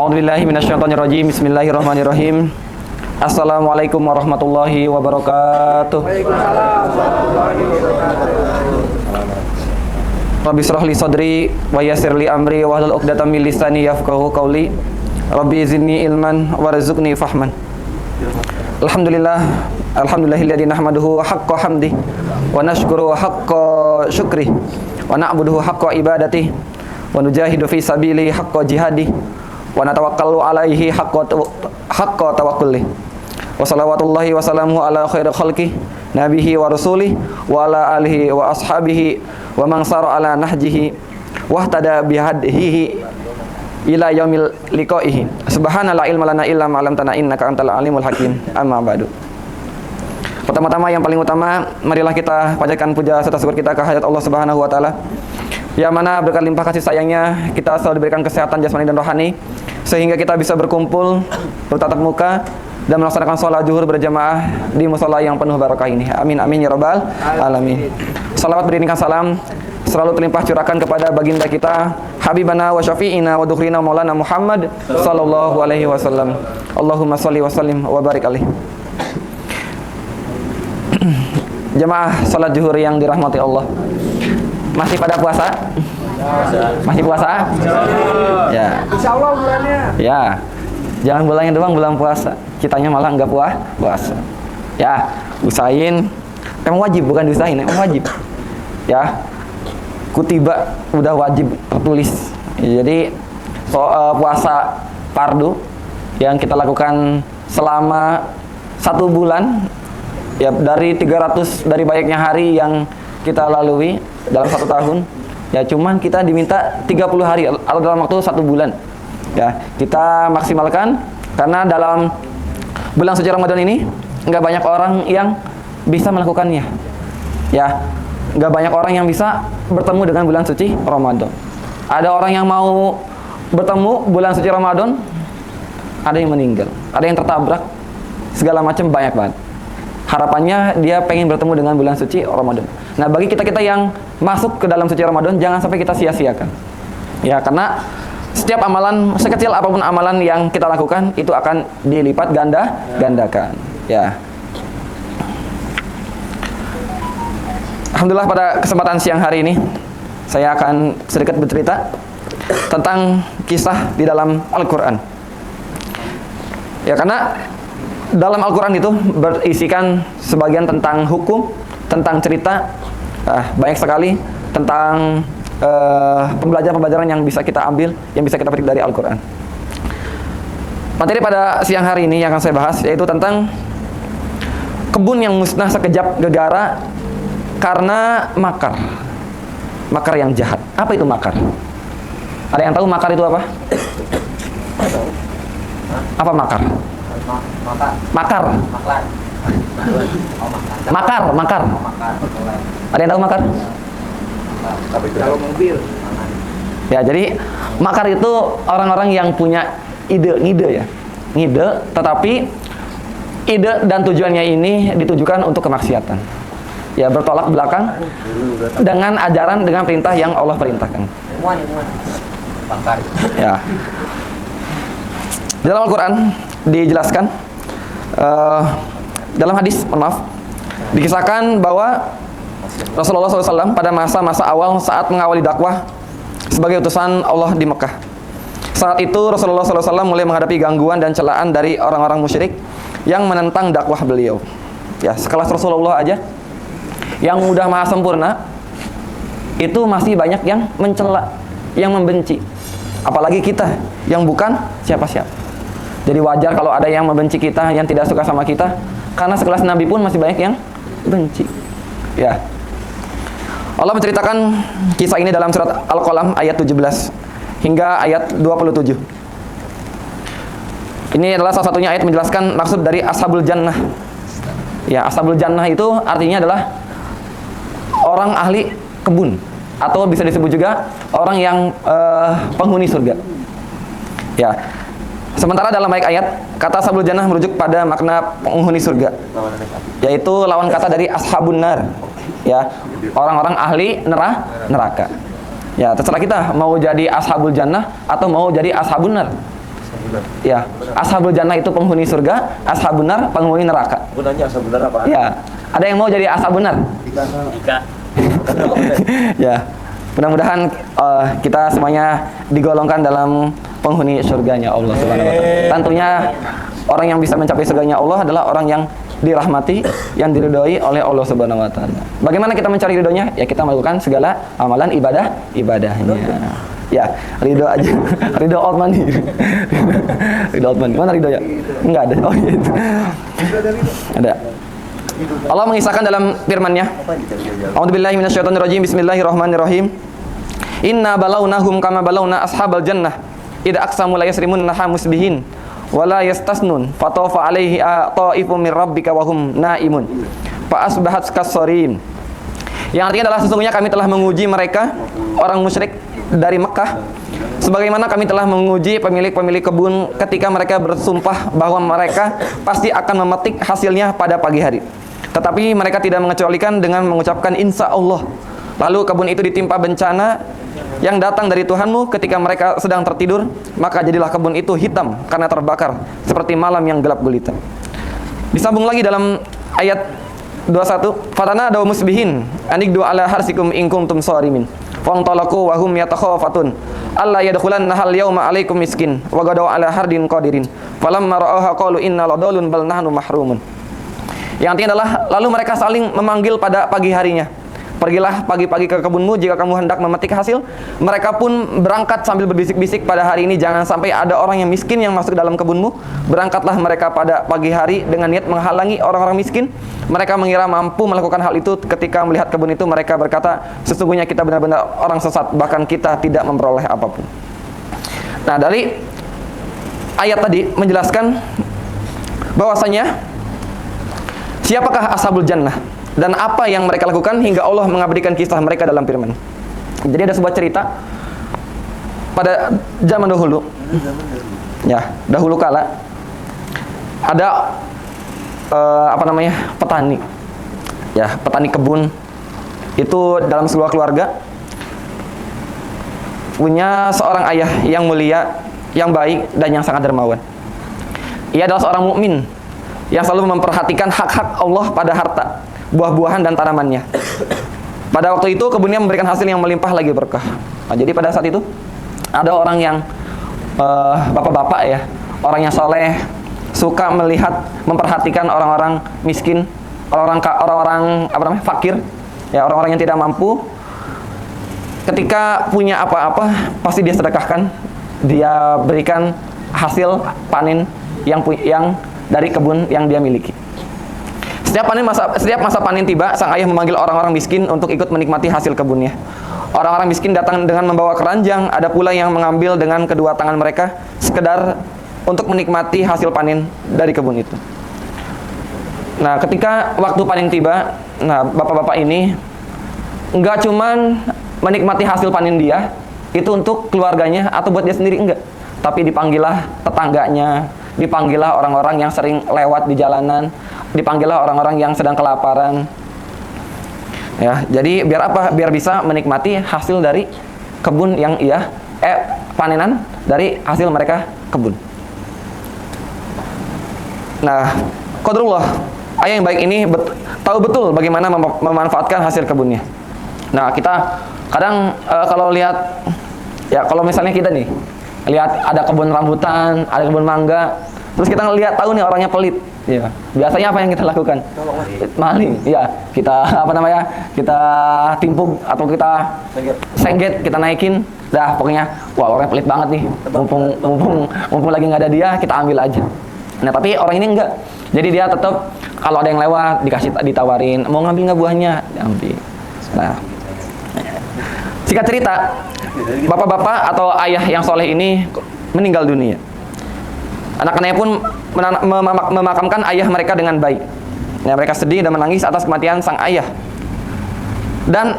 A'udzubillahi minasyaitonirrajim. Bismillahirrahmanirrahim. Assalamualaikum warahmatullahi wabarakatuh. Rabbi shrah li sadri wa yassir li amri wahlul 'uqdatam min lisani yafqahu qawli. Rabbi zidni ilman warzuqni fahman. Alhamdulillahilladzi nahmaduhu haqqa hamdi wa nashkuruhu haqqa syukri wa na'buduhu haqqa ibadati wa nujahidu fi sabili haqqa jihadi wa natawakkalu alaihi haqqa tawakkuli. Wa salawatullahi wa salamuhu ala khairi khalqi nabihi wa rasulih wa ala alihi wa ashabihi wa man sara ala nahjihi wa ihtada bihadihi ila yaumil liqaihi. Subhanallah ilma lana illa ma 'allamtana innaka antal alimul hakim. Amma ba'du. Pertama-tama yang paling utama, marilah kita panjatkan puja serta syukur kita ke hadirat Allah Subhanahu wa taala. Yang mana berkat limpah kasih sayangnya kita selalu diberikan kesehatan jasmani dan rohani sehingga kita bisa berkumpul bertatap muka dan melaksanakan sholat zuhur berjamaah di mushola yang penuh barakah ini. Amin amin ya rabbal alamin. Salawat beriringkan salam selalu terlimpah curahkan kepada baginda kita habibana wa syafi'ina wa dukhrina maulana Muhammad sallallahu alaihi wasallam. Allahumma shalli wa sallim wa barik alaihi. Jemaah salat zuhur yang dirahmati Allah, masih pada puasa? Masih puasa? Ya. Insyaallah bulannya. Ya. Jangan bulannya doang bulan puasa. Kitanya malah enggak puasa. Ya, usahain. Emang wajib, bukan diusahain, emang wajib. Ya. Kutiba udah wajib tertulis. Jadi puasa fardu yang kita lakukan selama 1 bulan, ya dari 300 dari banyaknya hari yang kita lalui dalam 1 tahun, ya cuman kita diminta 30 hari atau dalam waktu 1 bulan. Ya, kita maksimalkan karena dalam bulan suci Ramadan ini nggak banyak orang yang bisa melakukannya. Ya, nggak banyak orang yang bisa bertemu dengan bulan suci Ramadan. Ada orang yang mau bertemu bulan suci Ramadan, ada yang meninggal, ada yang tertabrak, segala macam banyak banget. Harapannya dia pengen bertemu dengan bulan suci Ramadan. Nah, bagi kita-kita yang masuk ke dalam suci Ramadan, jangan sampai kita sia-siakan. Ya, karena setiap amalan, sekecil apapun amalan yang kita lakukan, itu akan dilipat gandakan. Ya. Alhamdulillah pada kesempatan siang hari ini, saya akan sedikit bercerita tentang kisah di dalam Al-Quran. Ya, karena dalam Al-Quran itu berisikan sebagian tentang hukum, tentang cerita, banyak sekali tentang pembelajaran-pembelajaran yang bisa kita ambil, yang bisa kita petik dari Al-Quran. Materi pada siang hari ini yang akan saya bahas yaitu tentang kebun yang musnah sekejap gegara karena makar yang jahat. Apa itu makar? Ada yang tahu makar itu apa? Apa makar? Makar. Ada yang tahu makar? Kalau mobil. Ya, jadi makar itu orang-orang yang punya ngide, tetapi ide dan tujuannya ini ditujukan untuk kemaksiatan. Ya, bertolak belakang dengan ajaran, dengan perintah yang Allah perintahkan. Ya. Di dalam Al-Quran dijelaskan, dalam hadis, dikisahkan bahwa Rasulullah SAW pada masa-masa awal saat mengawali dakwah sebagai utusan Allah di Mekah. Saat itu Rasulullah SAW mulai menghadapi gangguan dan celaan dari orang-orang musyrik yang menentang dakwah beliau. Ya, sekelas Rasulullah aja yang udah maha sempurna, itu masih banyak yang mencela, yang membenci. Apalagi kita yang bukan siapa-siapa. Jadi wajar kalau ada yang membenci kita, yang tidak suka sama kita, karena sekelas Nabi pun masih banyak yang benci. Ya. Allah menceritakan kisah ini dalam surat Al-Qalam ayat 17 hingga ayat 27. Ini adalah salah satunya ayat menjelaskan maksud dari Ashabul Jannah. Ya, Ashabul Jannah itu artinya adalah orang ahli kebun, atau bisa disebut juga orang yang penghuni surga. Ya. Sementara dalam ayat kata Ashabul Jannah merujuk pada makna penghuni surga, yaitu lawan kata dari Ashabun Nar. Ya, orang-orang ahli neraka. Ya, terserah kita mau jadi Ashabul Jannah atau mau jadi Ashabun Nar. Ya, ashabul jannah itu penghuni surga, ashabun nar penghuni neraka. Gunanya asal benar apa? Ya, ada yang mau jadi ashabun nar? Ika. Ya, mudah-mudahan kita semuanya digolongkan dalam penghuni surganya Allah Subhanahu wa taala. Tentunya orang yang bisa mencapai surganya Allah adalah orang yang dirahmati, yang diridhoi oleh Allah Subhanahu wa taala. Bagaimana kita mencari ridhonya? Ya kita melakukan segala amalan ibadahnya. Ya, ridho aja. Ridho Otman nih. Ridho Otman. Mana ridho ya? Enggak ada. Oh iya itu. Ada. Allah mengisahkan dalam firman-Nya. A'udzubillahi minasyaitonirrajim. Bismillahirrahmanirrahim. Inna balawnahum kama balawna ashabal jannah. Idza aqsamu la yasrimunnaha musbihin wa la yastasnun fatafa 'alaihi ta'ifun min rabbika wa hum naimun. Fa asbahat kassarin. Yang artinya adalah sesungguhnya kami telah menguji mereka orang musyrik dari Mekah sebagaimana kami telah menguji pemilik-pemilik kebun ketika mereka bersumpah bahwa mereka pasti akan memetik hasilnya pada pagi hari. Tetapi mereka tidak mengecualikan dengan mengucapkan insya Allah. Lalu kebun itu ditimpa bencana yang datang dari Tuhanmu ketika mereka sedang tertidur, maka jadilah kebun itu hitam karena terbakar seperti malam yang gelap gulita. Disambung lagi dalam ayat 21, fatana daw musbihin anikdu ala harsikum in kuntum sharimin. Fantalaku wa hum yatakhafatun alla yadkhulanna hal yauma alaikum miskin wa gadaw ala hardin qadirin falamma ra'aha qalu inna ladallun bal nahnu mahrumun. Yang artinya adalah lalu mereka saling memanggil pada pagi harinya. Pergilah pagi-pagi ke kebunmu jika kamu hendak memetik hasil. Mereka pun berangkat sambil berbisik-bisik pada hari ini jangan sampai ada orang yang miskin yang masuk ke dalam kebunmu. Berangkatlah mereka pada pagi hari dengan niat menghalangi orang-orang miskin. Mereka mengira mampu melakukan hal itu. Ketika melihat kebun itu mereka berkata, sesungguhnya kita benar-benar orang sesat, bahkan kita tidak memperoleh apapun. Nah, dari ayat tadi menjelaskan bahwasanya siapakah ashabul jannah dan apa yang mereka lakukan hingga Allah mengabadikan kisah mereka dalam firman. Jadi ada sebuah cerita pada zaman dahulu. Ya, dahulu kala ada petani. Ya, petani kebun itu dalam sebuah keluarga punya seorang ayah yang mulia, yang baik dan yang sangat dermawan. Ia adalah seorang mukmin yang selalu memperhatikan hak-hak Allah pada harta, buah-buahan dan tanamannya. Pada waktu itu kebunnya memberikan hasil yang melimpah lagi berkah. Nah, jadi pada saat itu ada orang yang bapak-bapak ya, orang yang soleh, suka melihat, memperhatikan orang-orang miskin, orang-orang fakir, ya orang-orang yang tidak mampu. Ketika punya apa-apa pasti dia sedekahkan, dia berikan hasil panen yang dari kebun yang dia miliki. Setiap masa panen tiba, sang ayah memanggil orang-orang miskin untuk ikut menikmati hasil kebunnya. Orang-orang miskin datang dengan membawa keranjang, ada pula yang mengambil dengan kedua tangan mereka sekedar untuk menikmati hasil panen dari kebun itu. Nah, ketika waktu panen tiba, nah bapak-bapak ini enggak cuman menikmati hasil panen dia, itu untuk keluarganya atau buat dia sendiri enggak, tapi dipanggillah tetangganya, dipanggillah orang-orang yang sering lewat di jalanan, dipanggillah orang-orang yang sedang kelaparan. Ya, jadi biar apa? Biar bisa menikmati hasil dari kebun yang panenan dari hasil mereka kebun. Nah, qadarullah, ayah yang baik ini tahu betul bagaimana memanfaatkan hasil kebunnya. Nah, kita kadang kalau lihat, ya kalau misalnya kita nih lihat ada kebun rambutan, ada kebun mangga, terus kita ngelihat tahu nih orangnya pelit, ya biasanya apa yang kita lakukan? Maling, ya kita kita timpuk atau kita sengget, kita naikin, dah pokoknya wah orangnya pelit banget nih, mumpung lagi nggak ada dia kita ambil aja. Nah tapi orang ini enggak, jadi dia tetap kalau ada yang lewat ditawarin, mau ngambil nggak buahnya, diambil. Nah, singkat cerita, bapak-bapak atau ayah yang soleh ini meninggal dunia. Anak-anaknya pun memakamkan ayah mereka dengan baik. Nah, mereka sedih dan menangis atas kematian sang ayah. Dan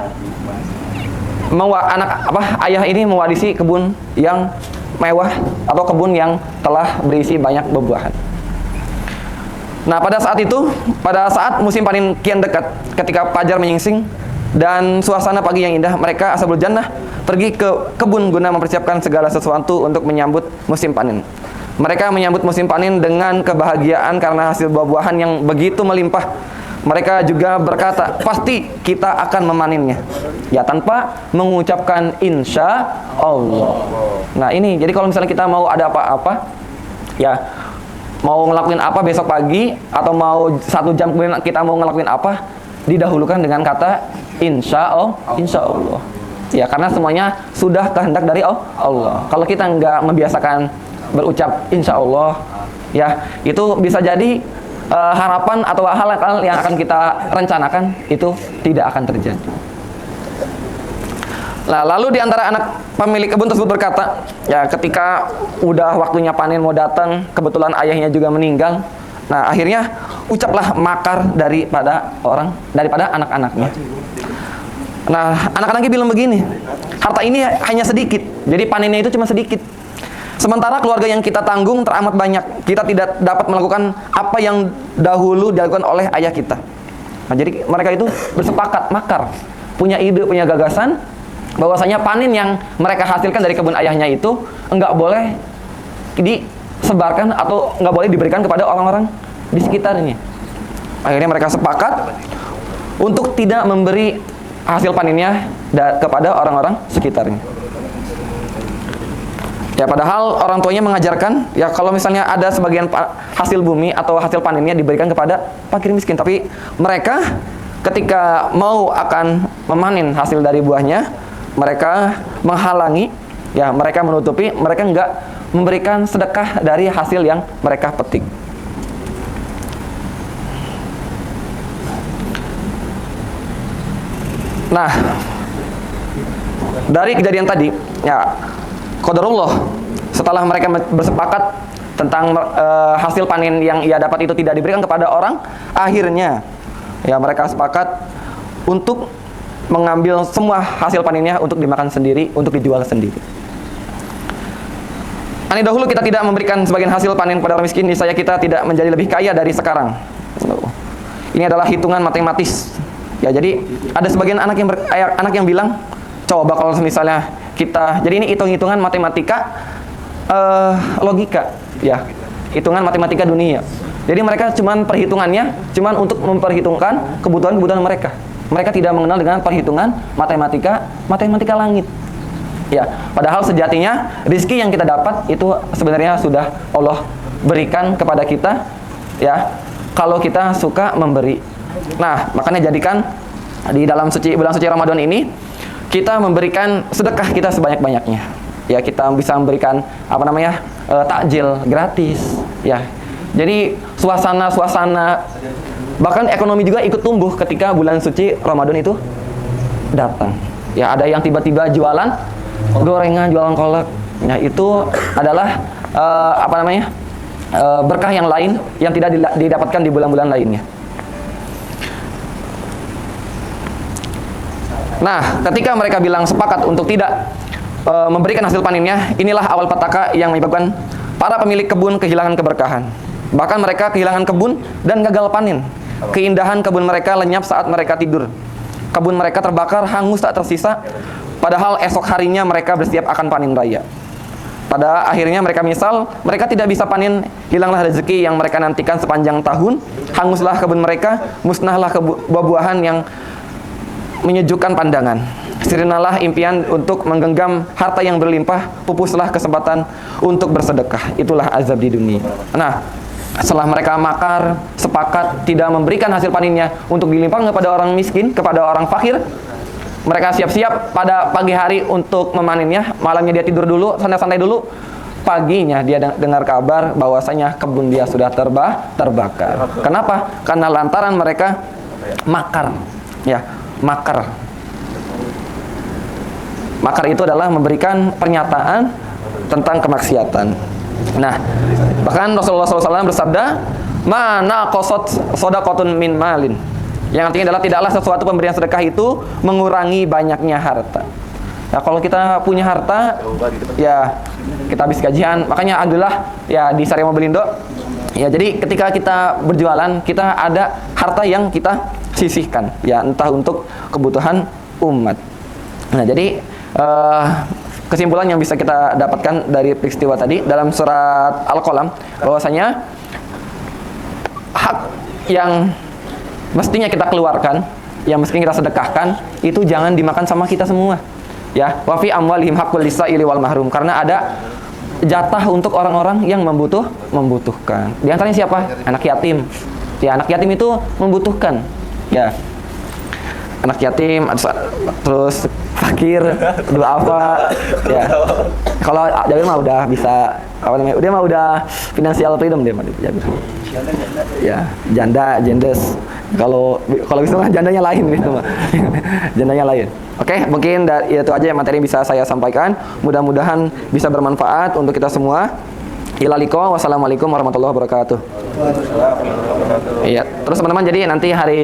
ayah ini mewarisi kebun yang mewah atau kebun yang telah berisi banyak buah-buahan. Nah, pada saat musim panen kian dekat, ketika fajar menyingsing dan suasana pagi yang indah, mereka ashabul jannah pergi ke kebun guna mempersiapkan segala sesuatu untuk menyambut musim panen. Mereka menyambut musim panen dengan kebahagiaan karena hasil buah-buahan yang begitu melimpah. Mereka juga berkata, pasti kita akan memanennya. Ya, tanpa mengucapkan insya Allah. Nah ini, jadi kalau misalnya kita mau ada apa-apa, ya mau ngelakuin apa besok pagi, atau mau 1 jam kemudian kita mau ngelakuin apa, didahulukan dengan kata insya Allah. Ya, karena semuanya sudah kehendak dari Allah. Kalau kita nggak membiasakan berucap insya Allah, ya itu bisa jadi harapan atau hal-hal yang akan kita rencanakan itu tidak akan terjadi. Nah, lalu di antara anak pemilik kebun tersebut berkata, ya ketika udah waktunya panen mau datang, kebetulan ayahnya juga meninggal. Nah, akhirnya ucaplah makar daripada anak-anaknya. Nah, anak-anaknya bilang begini, harta ini hanya sedikit, jadi panennya itu cuma sedikit. Sementara keluarga yang kita tanggung teramat banyak, kita tidak dapat melakukan apa yang dahulu dilakukan oleh ayah kita. Nah, jadi mereka itu bersepakat makar, punya ide, punya gagasan, bahwasanya panen yang mereka hasilkan dari kebun ayahnya itu enggak boleh disebarkan atau enggak boleh diberikan kepada orang-orang di sekitarnya. Akhirnya mereka sepakat untuk tidak memberi hasil panennya kepada orang-orang sekitarnya. Ya, padahal orang tuanya mengajarkan, ya kalau misalnya ada sebagian hasil bumi atau hasil panennya diberikan kepada fakir miskin. Tapi mereka ketika mau akan memanen hasil dari buahnya, mereka menghalangi, ya mereka menutupi, mereka enggak memberikan sedekah dari hasil yang mereka petik. Nah, dari kejadian tadi, ya qadarullah, setelah mereka bersepakat tentang hasil panen yang ia dapat itu tidak diberikan kepada orang, akhirnya ya mereka sepakat untuk mengambil semua hasil panennya untuk dimakan sendiri, untuk dijual sendiri. Ani dahulu kita tidak memberikan sebagian hasil panen kepada orang miskin, niscaya kita tidak menjadi lebih kaya dari sekarang. Ini adalah hitungan matematis. Ya, jadi ada sebagian anak yang bilang, coba kalau misalnya kita, jadi ini hitung-hitungan matematika logika, ya, hitungan matematika dunia. Jadi mereka cuman perhitungannya cuman untuk memperhitungkan kebutuhan mereka. Mereka tidak mengenal dengan perhitungan matematika langit. Ya, padahal sejatinya rizki yang kita dapat itu sebenarnya sudah Allah berikan kepada kita, ya, kalau kita suka memberi. Nah, makanya jadikan di dalam bulan suci Ramadan ini kita memberikan sedekah kita sebanyak-banyaknya. Ya, kita bisa memberikan takjil gratis, ya. Jadi suasana bahkan ekonomi juga ikut tumbuh ketika bulan suci Ramadan itu datang. Ya, ada yang tiba-tiba jualan gorengan, jualan kolak. Nah, itu adalah berkah yang lain yang tidak didapatkan di bulan-bulan lainnya. Nah, ketika mereka bilang sepakat untuk tidak memberikan hasil panennya, inilah awal petaka yang menyebabkan para pemilik kebun kehilangan keberkahan. Bahkan mereka kehilangan kebun dan gagal panen. Keindahan kebun mereka lenyap saat mereka tidur. Kebun mereka terbakar, hangus tak tersisa. Padahal esok harinya mereka bersiap akan panen raya. Pada akhirnya mereka tidak bisa panen, hilanglah rezeki yang mereka nantikan sepanjang tahun. Hanguslah kebun mereka, musnahlah buah-buahan yang menyejukkan pandangan. Sirnalah impian untuk menggenggam harta yang berlimpah, pupuslah kesempatan untuk bersedekah. Itulah azab di dunia. Nah, setelah mereka makar, sepakat tidak memberikan hasil panennya untuk dilimpahkan kepada orang miskin, kepada orang fakir, mereka siap-siap pada pagi hari untuk memanennya. Malamnya dia tidur dulu, santai-santai dulu. Paginya dia dengar kabar bahwasanya kebun dia sudah terbakar. Kenapa? Karena lantaran mereka makar. Ya, makar itu adalah memberikan pernyataan tentang kemaksiatan. Nah, bahkan Rasulullah SAW bersabda, "Mana qasat shadaqatun min malin." Yang artinya adalah tidaklah sesuatu pemberian sedekah itu mengurangi banyaknya harta. Nah, kalau kita punya harta, ya kita habis gajian. Makanya adalah ya di Syariah Mobilindo, ya jadi ketika kita berjualan, kita ada harta yang kita sisihkan, ya entah untuk kebutuhan umat. Nah, jadi kesimpulan yang bisa kita dapatkan dari peristiwa tadi dalam surat Al-Qalam, bahwasanya hak yang mestinya kita keluarkan, yang mestinya kita sedekahkan, itu jangan dimakan sama kita semua. Ya, wa fi amwalihim haqqul lisaili wal mahrum, karena ada jatah untuk orang-orang yang membutuhkan. Di antaranya siapa? Anak yatim. Ya, anak yatim itu membutuhkan. Ya. Anak yatim, terus fakir, duafa. Ya. Kalau Jabir mah udah bisa apa namanya? Dia mah udah financial freedom dia mah Jabir. Ya, janda, jendes. Kalau bisa mah jandanya lain gitu mah. Jandanya lain. Oke, mungkin itu aja yang materi yang bisa saya sampaikan. Mudah-mudahan bisa bermanfaat untuk kita semua. Ilaliko, wassalamualaikum warahmatullahi wabarakatuh. Iya, terus teman-teman, jadi nanti hari